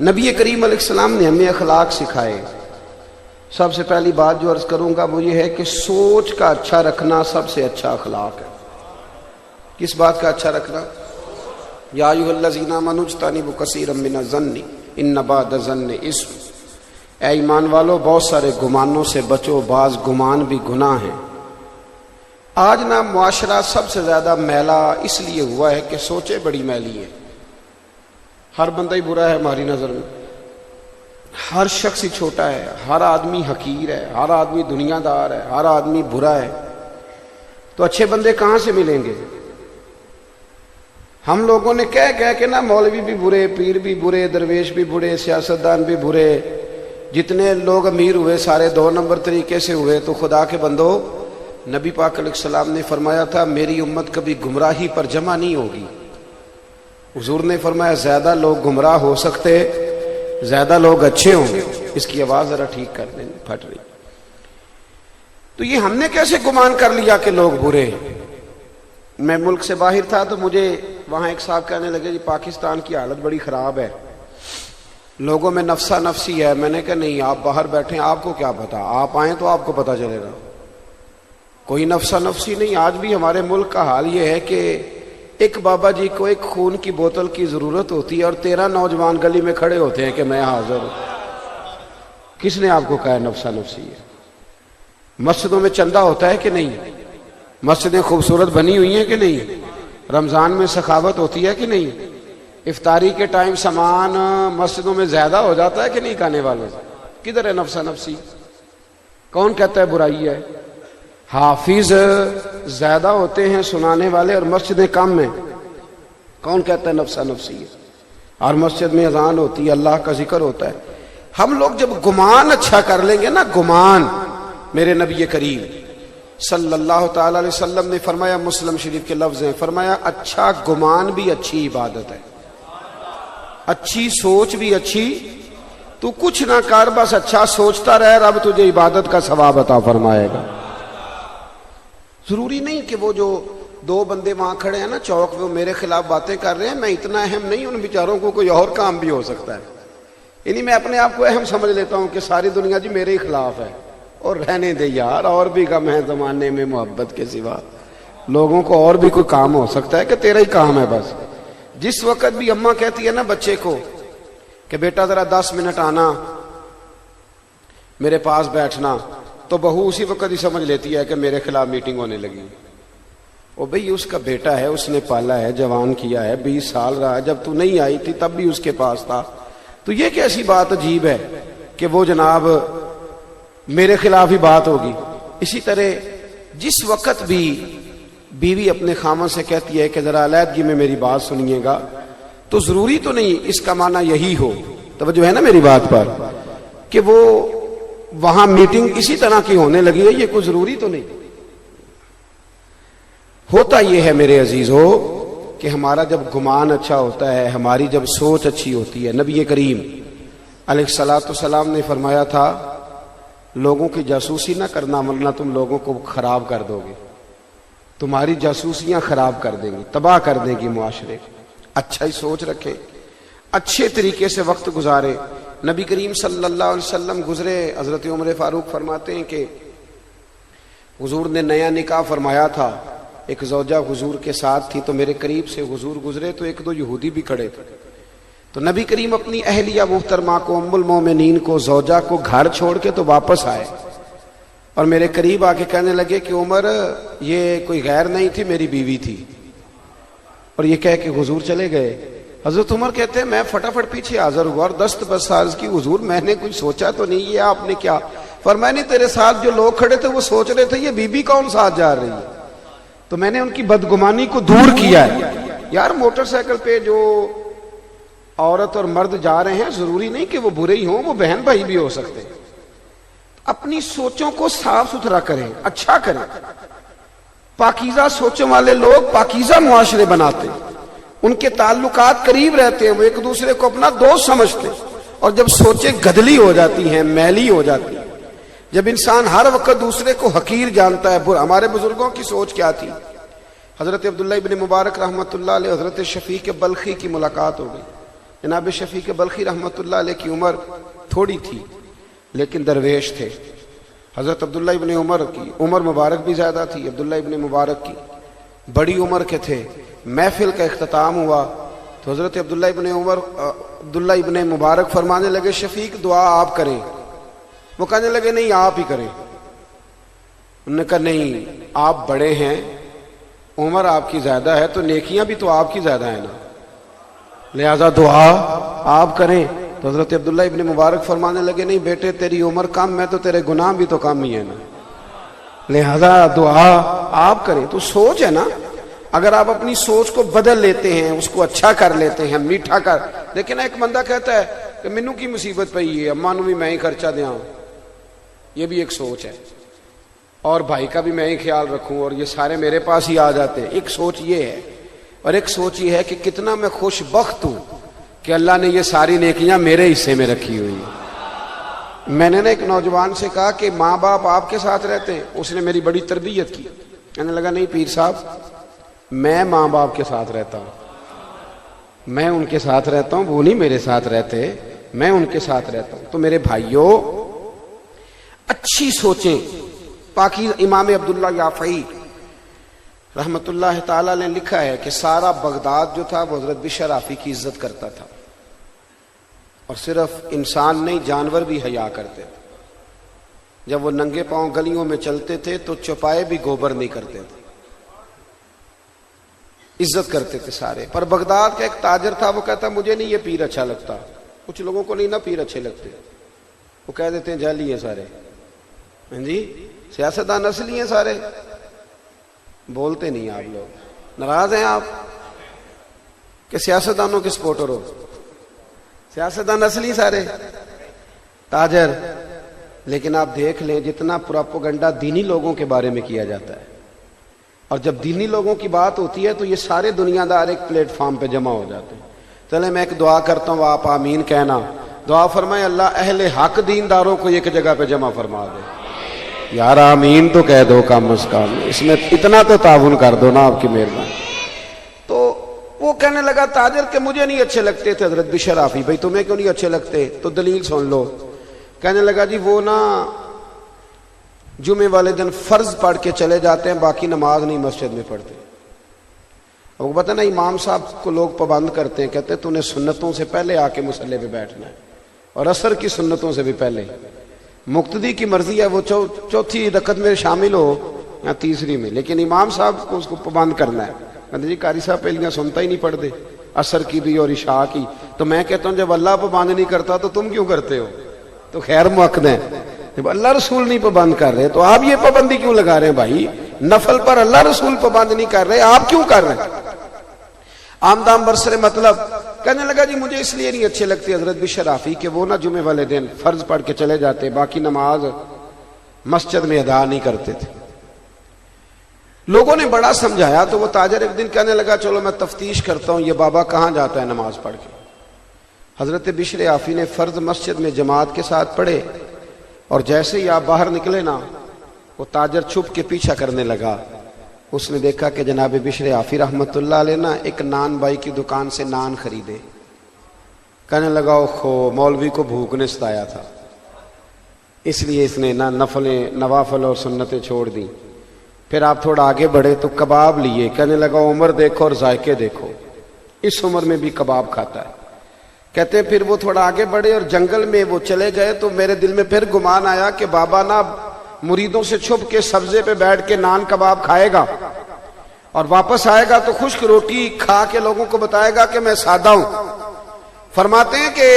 نبی کریم علیہ السلام نے ہمیں اخلاق سکھائے. سب سے پہلی بات جو عرض کروں گا وہ یہ ہے کہ سوچ کا اچھا رکھنا سب سے اچھا اخلاق ہے. کس بات کا اچھا رکھنا؟ یا ایھا الذین آمنوا اجتنبوا کثیرا من الظن ان بعض الظن اثم. اے ایمان والو بہت سارے گمانوں سے بچو، بعض گمان بھی گناہ ہیں. آج نا معاشرہ سب سے زیادہ میلا اس لیے ہوا ہے کہ سوچیں بڑی میلی ہے. ہر بندہ ہی برا ہے ہماری نظر میں، ہر شخص ہی چھوٹا ہے، ہر آدمی حقیر ہے، ہر آدمی دنیا دار ہے، ہر آدمی برا ہے. تو اچھے بندے کہاں سے ملیں گے؟ ہم لوگوں نے کہہ کے نا مولوی بھی برے، پیر بھی برے، درویش بھی برے، سیاستدان بھی برے، جتنے لوگ امیر ہوئے سارے 2 نمبر طریقے سے ہوئے. تو خدا کے بندو، نبی پاک علیہ السلام نے فرمایا تھا میری امت کبھی گمراہی پر جمع نہیں ہوگی. حضور نے فرمایا زیادہ لوگ گمراہ ہو سکتے، زیادہ لوگ اچھے ہوں گے. اس کی آواز ذرا ٹھیک کر دیں، پھٹ رہی. تو یہ ہم نے کیسے گمان کر لیا کہ لوگ برے ہیں؟ میں ملک سے باہر تھا تو مجھے وہاں ایک صاحب کہنے لگے جی پاکستان کی حالت بڑی خراب ہے، لوگوں میں نفسا نفسی ہے. میں نے کہا نہیں، آپ باہر بیٹھیں، آپ کو کیا پتا، آپ آئیں تو آپ کو پتا چلے گا. کوئی نفسا نفسی نہیں. آج بھی ہمارے ملک کا حال یہ ہے کہ ایک بابا جی کو ایک خون کی بوتل کی ضرورت ہوتی ہے اور 13 نوجوان گلی میں کھڑے ہوتے ہیں کہ میں حاضر ہوں. کس نے آپ کو کہا نفسا نفسی ہے؟ مسجدوں میں چندہ ہوتا ہے کہ نہیں؟ مسجدیں خوبصورت بنی ہوئی ہیں کہ نہیں؟ رمضان میں سخاوت ہوتی ہے کہ نہیں؟ افطاری کے ٹائم سامان مسجدوں میں زیادہ ہو جاتا ہے کہ نہیں کھانے والوں سے؟ کدھر ہے نفسا نفسی؟ کون کہتا ہے برائی ہے؟ حافظ زیادہ ہوتے ہیں سنانے والے اور مسجدیں کم ہیں. کون کہتا ہے نفسا نفسی ہے؟ اور مسجد میں اذان ہوتی ہے، اللہ کا ذکر ہوتا ہے. ہم لوگ جب گمان اچھا کر لیں گے نا، گمان، میرے نبی کریم صلی اللہ تعالی علیہ وسلم نے فرمایا، مسلم شریف کے لفظ ہیں، فرمایا اچھا گمان بھی اچھی عبادت ہے، اچھی سوچ بھی اچھی. تو کچھ نہ کر، بس اچھا سوچتا رہ، رب تجھے عبادت کا ثواب عطا فرمائے گا. ضروری نہیں کہ وہ جو 2 بندے وہاں کھڑے ہیں نا چوک وہ میرے خلاف باتیں کر رہے ہیں، میں اتنا اہم نہیں. ان بیچاروں کو کوئی اور کام بھی ہو سکتا ہے. یعنی میں اپنے آپ کو اہم سمجھ لیتا ہوں کہ ساری دنیا جی میرے ہی خلاف ہے. اور رہنے دے یار، اور بھی کم ہے زمانے میں محبت کے سوا. لوگوں کو اور بھی کوئی کام ہو سکتا ہے کہ تیرا ہی کام ہے بس. جس وقت بھی اماں کہتی ہے نا بچے کو کہ بیٹا ذرا 10 منٹ آنا، میرے پاس بیٹھنا، تو بہو اسی وقت ہی سمجھ لیتی ہے کہ میرے خلاف میٹنگ ہونے لگی. وہ بھئی اس کا بیٹا ہے، اس نے پالا ہے، جوان کیا ہے، 20 سال رہا ہے، جب تو نہیں آئی تھی تب بھی اس کے پاس تھا. تو یہ کیسی بات عجیب ہے کہ وہ جناب میرے خلاف ہی بات ہوگی. اسی طرح جس وقت بھی بیوی اپنے خامن سے کہتی ہے کہ ذرا علیحدگی میں میری بات سنیے گا، تو ضروری تو نہیں اس کا معنی یہی ہو، توجہ ہے نا میری بات پر، کہ وہ وہاں میٹنگ اسی طرح کی ہونے لگی ہے. یہ کوئی ضروری تو نہیں. ہوتا یہ ہے میرے عزیزو کہ ہمارا جب گمان اچھا ہوتا ہے، ہماری جب سوچ اچھی ہوتی ہے. نبی کریم علیہ الصلوۃ والسلام نے فرمایا تھا لوگوں کی جاسوسی نہ کرنا ورنہ تم لوگوں کو خراب کر دو گے. تمہاری جاسوسیاں خراب کر دیں گی، تباہ کر دیں گی معاشرے. اچھا ہی سوچ رکھیں، اچھے طریقے سے وقت گزارے. نبی کریم صلی اللہ علیہ وسلم گزرے، حضرت عمر فاروق فرماتے ہیں کہ حضور نے نیا نکاح فرمایا تھا، ایک زوجہ حضور کے ساتھ تھی، تو میرے قریب سے حضور گزرے تو 1-2 یہودی بھی کھڑے تھے. تو نبی کریم اپنی اہلیہ محترمہ کو، ام المومنین کو، زوجہ کو گھر چھوڑ کے تو واپس آئے اور میرے قریب آ کے کہنے لگے کہ عمر یہ کوئی غیر نہیں تھی، میری بیوی تھی. اور یہ کہہ کے حضور چلے گئے. حضرت عمر کہتے ہیں میں فٹافٹ پیچھے حاضر ہوا اور دست بساز کی، حضور میں نے کچھ سوچا تو نہیں، یہ آپ نے کیا فرمایا؟ نہیں، تیرے ساتھ جو لوگ کھڑے تھے وہ سوچ رہے تھے یہ بی بی کون ساتھ جا رہی ہے، تو میں نے ان کی بدگمانی کو دور کیا ہے. یار موٹر سائیکل پہ جو عورت اور مرد جا رہے ہیں ضروری نہیں کہ وہ برے ہی ہوں، وہ بہن بھائی بھی ہو سکتے. اپنی سوچوں کو صاف ستھرا کریں، اچھا کریں. پاکیزہ سوچوں والے لوگ پاکیزہ معاشرے بناتے ہیں، ان کے تعلقات قریب رہتے ہیں، وہ ایک دوسرے کو اپنا دوست سمجھتے ہیں. اور جب سوچیں گدلی ہو جاتی ہیں، میلی ہو جاتی ہیں، جب انسان ہر وقت دوسرے کو حقیر جانتا ہے. ہمارے بزرگوں کی سوچ کیا تھی؟ حضرت عبداللہ ابن مبارک رحمۃ اللہ علیہ، حضرت شفیق بلخی کی ملاقات ہو گئی. جناب شفیق بلخی رحمۃ اللہ علیہ کی عمر تھوڑی تھی لیکن درویش تھے. حضرت عبداللہ ابن عمر کی عمر مبارک بھی زیادہ تھی، عبداللہ ابن مبارک کی بڑی عمر کے تھے. محفل کا اختتام ہوا تو حضرت عبداللہ ابن مبارک فرمانے لگے شفیق دعا آپ کریں. وہ کہنے لگے نہیں آپ ہی کریں. انہوں نے کہا نہیں آپ بڑے ہیں، عمر آپ کی زیادہ ہے تو نیکیاں بھی تو آپ کی زیادہ ہیں نا، لہذا دعا آپ کریں. تو حضرت عبداللہ ابن مبارک فرمانے لگے نہیں بیٹے تیری عمر کم ہے تو تیرے گناہ بھی تو کم ہی ہے نا، لہذا دعا آپ کریں. تو سوچ ہے نا، اگر آپ اپنی سوچ کو بدل لیتے ہیں، اس کو اچھا کر لیتے ہیں، میٹھا کر. لیکن ایک بندہ کہتا ہے کہ مینو کی مصیبت پئی ہے، اماں نو بھی میں ہی خرچہ دیا، یہ بھی ایک سوچ ہے، اور بھائی کا بھی میں ہی خیال رکھوں اور یہ سارے میرے پاس ہی آ جاتے ہیں. ایک سوچ یہ ہے، اور ایک سوچ یہ ہے کہ کتنا میں خوش بخت ہوں کہ اللہ نے یہ ساری نیکیاں میرے حصے میں رکھی ہوئی ہیں. میں نے ایک نوجوان سے کہا کہ ماں باپ آپ کے ساتھ رہتے ہیں؟ اس نے میری بڑی تربیت کی. کہنے لگا نہیں پیر صاحب میں ماں باپ کے ساتھ رہتا ہوں، میں ان کے ساتھ رہتا ہوں، وہ نہیں میرے ساتھ رہتے، میں ان کے ساتھ رہتا ہوں. تو میرے بھائیوں اچھی سوچیں. پاکی امام عبداللہ یافعی رحمت اللہ تعالی نے لکھا ہے کہ سارا بغداد جو تھا وہ حضرت بشر آفی کی عزت کرتا تھا، اور صرف انسان نہیں جانور بھی حیا کرتے تھے. جب وہ ننگے پاؤں گلیوں میں چلتے تھے تو چوپائے بھی گوبر نہیں کرتے تھے، عزت کرتے تھے سارے. پر بغداد کا ایک تاجر تھا، وہ کہتا مجھے نہیں یہ پیر اچھا لگتا. کچھ لوگوں کو نہیں نا پیر اچھے لگتے، وہ کہہ دیتے ہیں جعلی ہیں سارے، جی سیاستدان اصلی ہیں سارے. بولتے نہیں آپ لوگ، ناراض ہیں آپ کہ سیاستدانوں کے سپورٹر ہو؟ سیاستدان اصلی سارے تاجر. لیکن آپ دیکھ لیں جتنا پروپیگنڈا دینی لوگوں کے بارے میں کیا جاتا ہے، اور جب دینی لوگوں کی بات ہوتی ہے تو یہ سارے دنیا دار ایک پلیٹ فارم پہ جمع ہو جاتے ہیں. چلے میں ایک دعا کرتا ہوں، آپ آمین کہنا. دعا فرمائے اللہ اہل حق دینداروں کو ایک جگہ پہ جمع فرما دے. یار آمین تو کہہ دو کم از کم، اس میں اتنا تو تعاون کر دو نا آپ کی مہربانی. تو وہ کہنے لگا تاجر کہ مجھے نہیں اچھے لگتے تھے حضرت بشر آفی. بھائی تمہیں کیوں نہیں اچھے لگتے؟ تو دلیل سن لو. کہنے لگا جی وہ نا جمعے والے دن فرض پڑھ کے چلے جاتے ہیں، باقی نماز نہیں مسجد میں پڑھتے. وہ پتہ نا امام صاحب کو لوگ پابند کرتے ہیں، کہتے ہیں تو نے سنتوں سے پہلے آ کے مصلی پہ بیٹھنا ہے، اور عصر کی سنتوں سے بھی پہلے. مقتدی کی مرضی ہے وہ چوتھی رکعت میں شامل ہو یا تیسری میں، لیکن امام صاحب کو اس کو پابند کرنا ہے. کہتے جی قاری صاحب پہلیاں سنتا ہی نہیں پڑھتے، عصر کی بھی اور عشاء کی. تو میں کہتا ہوں جب اللہ پابند نہیں کرتا تو تم کیوں کرتے ہو؟ تو خیر مؤکد ہیں. جب اللہ رسول نہیں پابند کر رہے تو آپ یہ پابندی کیوں لگا رہے ہیں؟ بھائی نفل پر اللہ رسول پابند نہیں کر رہے، آپ کیوں کر رہے ہیں؟ آمدام برسر مطلب کہنے لگا جی مجھے اس لیے نہیں اچھے لگتے حضرت بشر آفی کہ وہ نہ جمعے والے دن فرض پڑھ کے چلے جاتے، باقی نماز مسجد میں ادا نہیں کرتے تھے. لوگوں نے بڑا سمجھایا تو وہ تاجر ایک دن کہنے لگا چلو میں تفتیش کرتا ہوں یہ بابا کہاں جاتا ہے نماز پڑھ کے. حضرت بشر آفی نے فرض مسجد میں جماعت کے ساتھ پڑھے، اور جیسے ہی آپ باہر نکلے نا وہ تاجر چھپ کے پیچھا کرنے لگا. اس نے دیکھا کہ جناب بشر آفی رحمت اللہ علیہ نا ایک نان بائی کی دکان سے نان خریدے. کہنے لگا اوہو مولوی کو بھوک نے ستایا تھا، اس لیے اس نے نہ نوافل اور سنتیں چھوڑ دیں. پھر آپ تھوڑا آگے بڑھے تو کباب لیے. کہنے لگا عمر دیکھو اور ذائقے دیکھو، اس عمر میں بھی کباب کھاتا ہے. کہتے پھر وہ تھوڑا آگے بڑھے اور جنگل میں وہ چلے گئے تو میرے دل میں پھر گمان آیا کہ بابا نا مریدوں سے چھپ کے سبزے پہ بیٹھ کے نان کباب کھائے گا اور واپس آئے گا تو خشک روٹی کھا کے لوگوں کو بتائے گا کہ میں سادہ ہوں. فرماتے ہیں کہ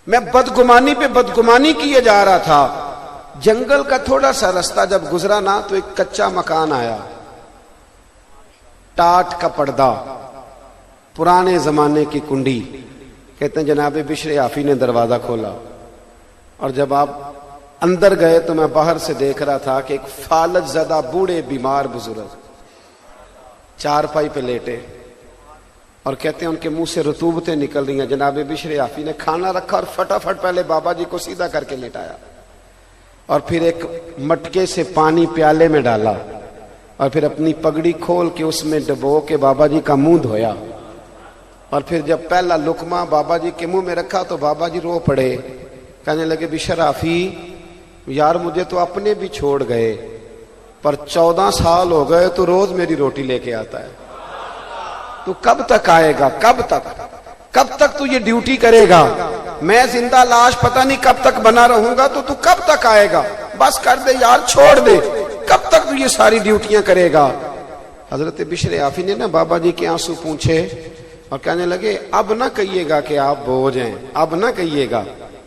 میں بدگمانی پہ بدگمانی کیے جا رہا تھا. جنگل کا تھوڑا سا راستہ جب گزرا نا تو ایک کچا مکان آیا، ٹاٹ کا پردہ، پرانے زمانے کی کنڈی. کہتے ہیں جناب بشر آفی نے دروازہ کھولا، اور جب آپ اندر گئے تو میں باہر سے دیکھ رہا تھا کہ ایک فالج زدہ بوڑھے بیمار بزرگ چارپائی پہ لیٹے، اور کہتے ہیں ان کے منہ سے رطوبتیں نکل رہی ہیں. جناب بشر آفی نے کھانا رکھا اور فٹافٹ پہلے بابا جی کو سیدھا کر کے لیٹایا، اور پھر ایک مٹکے سے پانی پیالے میں ڈالا، اور پھر اپنی پگڑی کھول کے اس میں ڈبو کے بابا جی کا منہ دھویا، اور پھر جب پہلا لقمہ بابا جی کے منہ میں رکھا تو بابا جی رو پڑے، کہنے لگے بشرافی یار مجھے تو اپنے بھی چھوڑ گئے، پر 14 سال ہو گئے تو روز میری روٹی لے کے آتا ہے، تو کب تک آئے گا؟ کب تک تو یہ ڈیوٹی کرے گا؟ میں زندہ لاش پتہ نہیں کب تک بنا رہوں گا، تو کب تک آئے گا؟ بس کر دے یار، چھوڑ دے، کب تک تو یہ ساری ڈیوٹیاں کرے گا؟ حضرت بشر عافی نے نا بابا جی کے آنسو پونچھے اور کہنے لگے اب نہ کہیے گا کہ آپ بوجھ ہیں، اب نہ کہیے گا،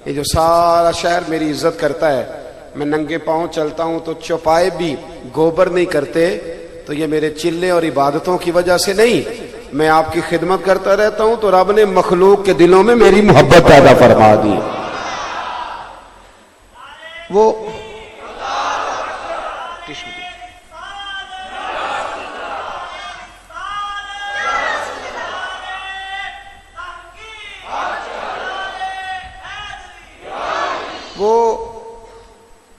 یہ جو سارا شہر میری عزت کرتا ہے، میں ننگے پاؤں چلتا ہوں تو چوپائے بھی گوبر نہیں کرتے، تو یہ میرے چلے اور عبادتوں کی وجہ سے نہیں، میں آپ کی خدمت کرتا رہتا ہوں تو رب نے مخلوق کے دلوں میں میری محبت پیدا فرما دی۔ وہ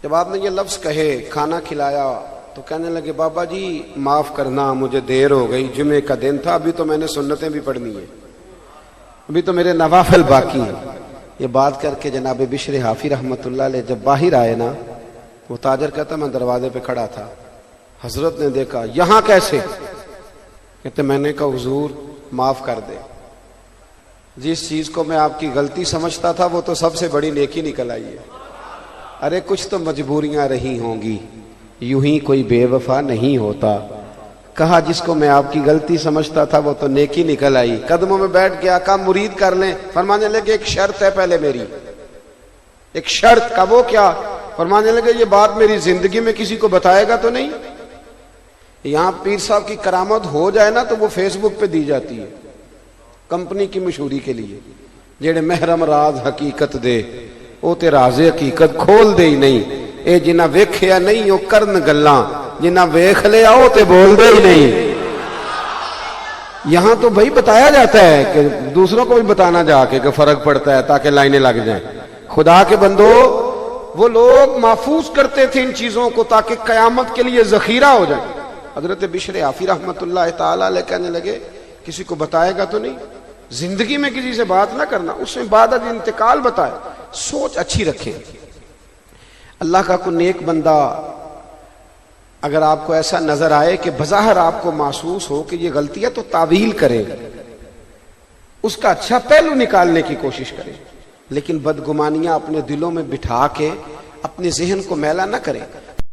جب آپ نے یہ لفظ کہے کھانا کھلایا تو کہنے لگے بابا جی معاف کرنا مجھے دیر ہو گئی، جمعے کا دن تھا، ابھی تو میں نے سنتیں بھی پڑھنی ہیں، ابھی تو میرے نوافل باقی ہیں۔ یہ بات کر کے جناب بشر عافی رحمت اللہ علیہ جب باہر آئے نا، وہ تاجر کہتا میں دروازے پہ کھڑا تھا، حضرت نے دیکھا یہاں کیسے؟ کہتے میں نے کہا حضور معاف کر دے، جس چیز کو میں آپ کی غلطی سمجھتا تھا وہ تو سب سے بڑی نیکی نکل آئی ہے، ارے کچھ تو مجبوریاں رہی ہوں گی، یوں ہی کوئی بے وفا نہیں ہوتا۔ کہا جس کو میں آپ کی غلطی سمجھتا تھا وہ تو نیکی نکل آئی، قدموں میں بیٹھ گیا، کہا مرید کر لیں، فرمانے لگے ایک شرط ہے پہلے میری، ایک شرط کا، وہ کیا؟ فرمانے لگے یہ بات میری زندگی میں کسی کو بتائے گا تو نہیں؟ یہاں پیر صاحب کی کرامت ہو جائے نا تو وہ فیس بک پہ دی جاتی ہے کمپنی کی مشہوری کے لیے، جڑے محرم راز حقیقت دے او تے راز حقیقت کھول دے ہی نہیں، اے جنہ ویکھیا نہیں او کرن گلاں، جنہ ویکھ لیا او تے بول دے ہی نہیں۔ یہاں تو بھائی بتایا جاتا ہے کہ دوسروں کو بھی بتانا جا کے کہ فرق پڑتا ہے تاکہ لائنیں لگ جائیں۔ خدا کے بندو وہ لوگ محفوظ کرتے تھے ان چیزوں کو تاکہ قیامت کے لیے ذخیرہ ہو جائے۔ حضرت بشر عافی رحمت اللہ تعالی علیہ کہنے لگے کسی کو بتائے گا تو نہیں، زندگی میں کسی سے بات نہ کرنا، اس میں بعد از انتقال بتائے، سوچ اچھی رکھیں۔ اللہ کا کوئی نیک بندہ اگر آپ کو ایسا نظر آئے کہ بظاہر آپ کو محسوس ہو کہ یہ غلطی ہے تو تعویل کریں، اس کا اچھا پہلو نکالنے کی کوشش کریں، لیکن بدگمانیاں اپنے دلوں میں بٹھا کے اپنے ذہن کو میلا نہ کریں۔